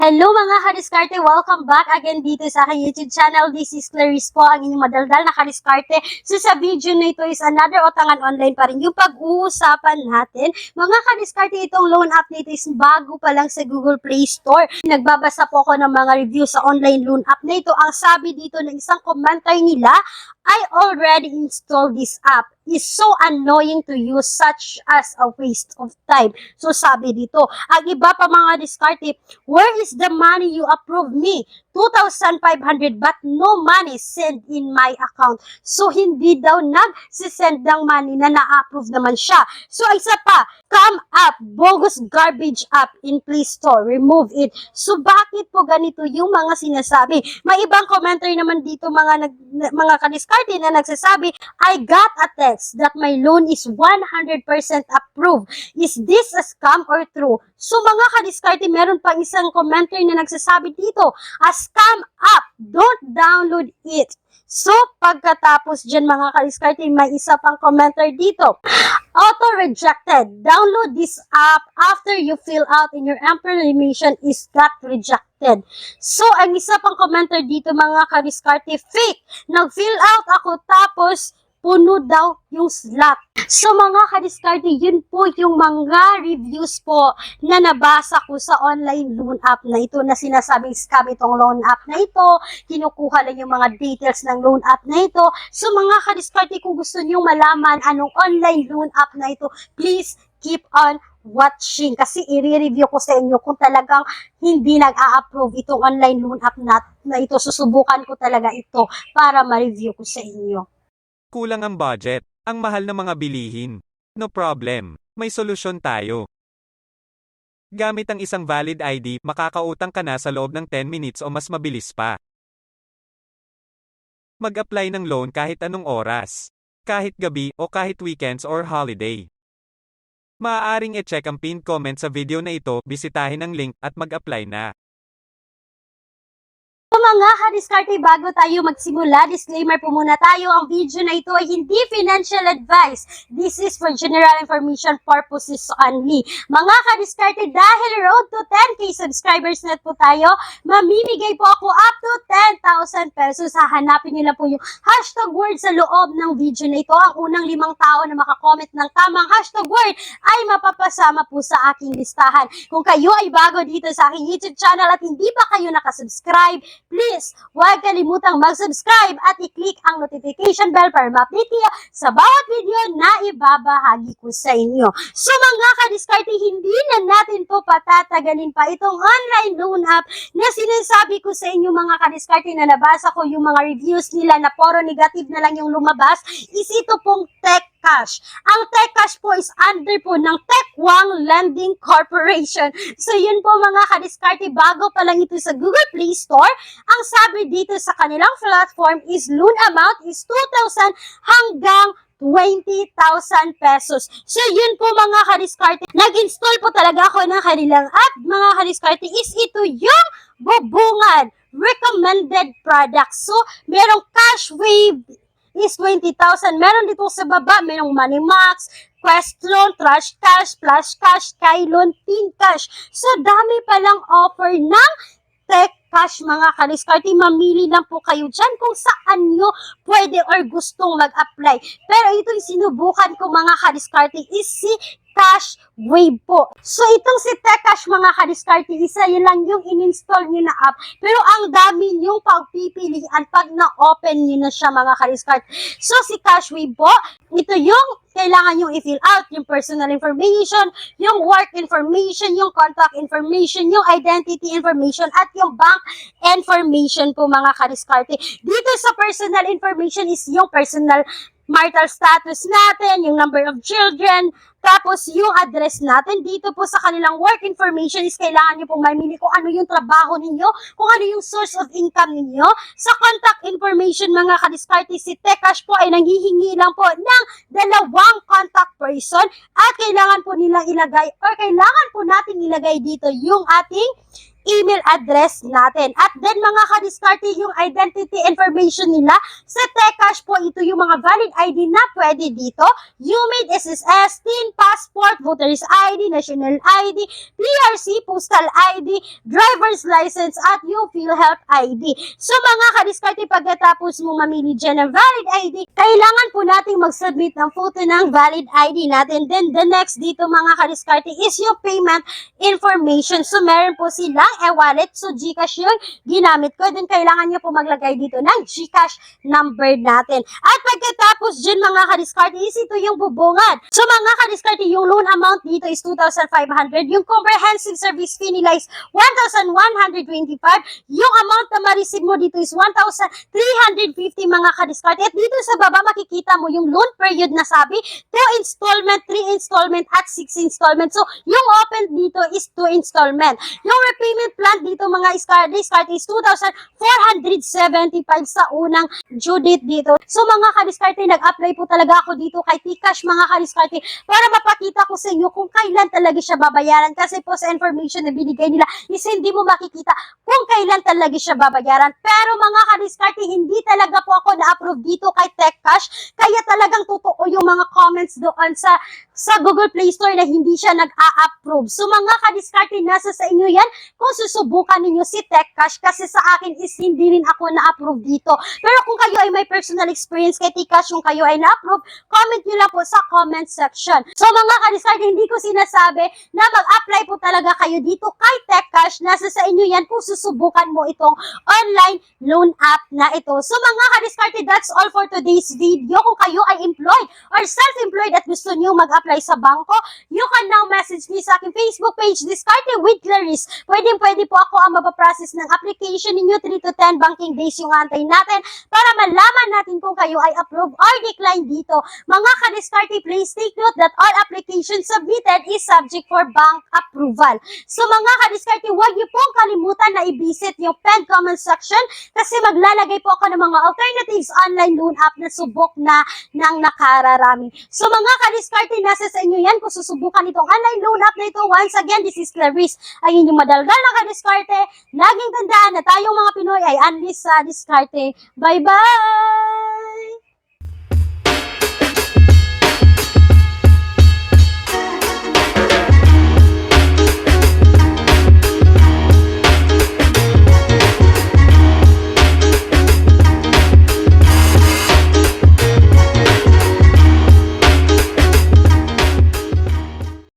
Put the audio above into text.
Hello mga kadiskarte! Welcome back again dito sa aking YouTube channel. This is Clarice po, ang inyong madaldal na kadiskarte. So sa video na ito is another utangan online pa rin yung pag-uusapan natin. Mga kadiskarte, itong loan app na ito is bago pa lang sa Google Play Store. Nagbabasa po ako ng mga review sa online loan app na ito. Ang sabi dito ng isang commenter nila, I already installed this app. Is so annoying to use, such as a waste of time. So sabi dito, ang iba pa mga diskarte, where is the money you approved me? 2,500 but no money sent in my account. So hindi daw nag-send ng money na na-approve naman siya. So isa pa, scam app, bogus garbage app in Play Store, remove it. So bakit po ganito yung mga sinasabi? May ibang commenter naman dito mga kadiskarte na nagsasabi, I got a text that my loan is 100% approved. Is this a scam or true? So mga kadiskarte, meron pang isang commenter na nagsasabi dito, a scam app, don't download it. So pagkatapos dyan mga kadiskarte, may isa pang commenter dito, auto-rejected. Download this app after you fill out in your information is got rejected. So, ang isa pang commenter dito mga kadiskarte, fake. Nag-fill out ako tapos puno daw yung slot. So mga kadiskarte, yun po yung mga reviews po na nabasa ko sa online loan app na ito na sinasabing scam itong loan app na ito. Kinukuha lang yung mga details ng loan app na ito. So mga kadiskarte, kung gusto nyo malaman anong online loan app na ito, please keep on watching kasi i-review ko sa inyo kung talagang hindi nag-a-approve itong online loan app na ito. Susubukan ko talaga ito para ma-review ko sa inyo. Kulang ang budget, ang mahal ng mga bilihin. No problem, may solusyon tayo. Gamit ang isang valid ID, makakautang ka na sa loob ng 10 minutes o mas mabilis pa. Mag-apply ng loan kahit anong oras, kahit gabi o kahit weekends or holiday. Maaaring e-check ang pinned comment sa video na ito, bisitahin ang link at mag-apply na. Mga kadiskarte, bago tayo magsimula, disclaimer po muna tayo, ang video na ito ay hindi financial advice. This is for general information purposes only. Mga kadiskarte, dahil road to 10k subscribers na po tayo, mamimigay po ako up to 10,000 pesos. Hahanapin nyo na po yung hashtag word sa loob ng video na ito. Ang unang 5 tao na makakomment ng tamang hashtag word ay mapapasama po sa aking listahan. Kung kayo ay bago dito sa aking YouTube channel at hindi pa kayo nakasubscribe, please, huwag kalimutang mag-subscribe at i-click ang notification bell para ma-update kayo sa bawat video na ibabahagi ko sa inyo. So mga kadiskarte, hindi na natin po patatagalin pa itong online loan app na sinasabi ko sa inyo mga kadiskarte na nabasa ko yung mga reviews nila na puro negative na lang yung lumabas, is ito pong TechCash. Ang TechCash po is under po ng TechWang Lending Corporation. So yun po mga kadiskarte, bago pa lang ito sa Google Play Store, ang sabi dito sa kanilang platform is loan amount is 2,000 hanggang 20,000 pesos. So yun po mga kadiskarte, nag-install po talaga ako ng kanilang app mga kadiskarte, is ito yung Bubungan recommended products. So merong cash wave is 20,000. Meron dito sa baba, merong Money Max, Quest Loan, Trash Cash, Flash Cash, Sky Loan, Teen Cash. So dami palang offer ng TechCash mga kadiskarte. Mamili lang po kayo dyan kung saan nyo pwede or gustong mag-apply. Pero itong sinubukan ko mga kadiskarte is si Cash Wave po. So itong si TechCash mga kadiskarte, isa yun lang yung in-install nyo na app. Pero ang dami yung pagpipilian pag na-open nyo na siya mga kadiskarte. So si Cash Wave po, ito yung kailangan yung i-fill out, yung personal information, yung work information, yung contact information, yung identity information, at yung bank information po mga kadiskarte. Dito sa personal information is yung personal marital status natin, yung number of children, tapos yung address natin. Dito po sa kanilang work information is kailangan nyo pong mamili kung ano yung trabaho ninyo, kung ano yung source of income ninyo. Sa contact information mga kadiskarte, si TechCash po ay nanghihingi lang po ng 2 contact person at kailangan po nilang ilagay or kailangan po natin ilagay dito yung ating email address natin. At then mga kadiskarte, yung identity information nila sa Tcash po, ito yung mga valid ID na pwede dito. UMID, SSS, TIN, passport, voters ID, national ID, PRC, postal ID, driver's license, at yung PhilHealth ID. So mga kadiskarte, pagkatapos mo mamili dyan ng valid ID, kailangan po nating mag-submit ng photo ng valid ID natin. Then the next dito mga kadiskarte is yung payment information. So meron po silang e-wallet. So GCash yung ginamit ko. Then kailangan nyo po maglagay dito ng GCash number natin. At pagkatapos dyan mga kadiskarte is ito yung bubungad. So mga kadiskarte, yung loan amount dito is 2,500. Yung comprehensive service fee nila is 1,125. Yung amount na ma-receive mo dito is 1,350 mga kadiskarte. At dito sa baba makikita mo yung loan period na sabi, 2 installment, 3 installment, at 6 installment. So yung open dito is 2 installment. Yung repayment plan dito mga kadiskarte is 2,475 sa unang due date dito. So mga kadiskarte, nag-apply po talaga ako dito kay Tcash mga kadiskarte para mapakita ko sa inyo kung kailan talaga siya babayaran. Kasi po sa information na binigay nila is hindi mo makikita kung kailan talaga siya babayaran. Pero mga kadiskarte, hindi talaga po ako na-approve dito kay Tcash. Kaya talagang totoo yung mga comments doon sa Google Play Store na hindi siya nag-a-approve. So mga kadiskarte, nasa sa inyo yan kung susubukan ninyo si Tcash, kasi sa akin is hindi rin ako na-approve dito. Pero kung kayo ay may personal experience kay Tcash, kung kayo ay na-approve, comment nyo lang po sa comment section. So mga kadiskarte, hindi ko sinasabi na mag-apply po talaga kayo dito kay Tcash. Nasa sa inyo yan kung susubukan mo itong online loan app na ito. So mga kadiskarte, that's all for today's video. Kung kayo ay employed or self-employed at gusto nyo mag-apply sa bangko, you can now message me sa aking Facebook page, Diskarte with Clarice. Pwede po ako ang mapaprocess ng application ninyo. 3 to 10 banking days yung antay natin para malaman natin kung kayo ay approve or decline dito. Mga kadiskarte, please take note that all applications submitted is subject for bank approval. So mga kadiskarte, huwag niyo pong kalimutan na i-visit yung pinned comment section kasi maglalagay po ako ng mga alternatives online loan app na subok na ng nakararami. So mga kadiskarte, nasa sa inyo yan kung susubukan itong online loan app na ito. Once again, this is Clarice, ay inyong madalgal na kadiskarte. Laging tandaan na tayong mga Pinoy ay unleash sa diskarte. Bye-bye!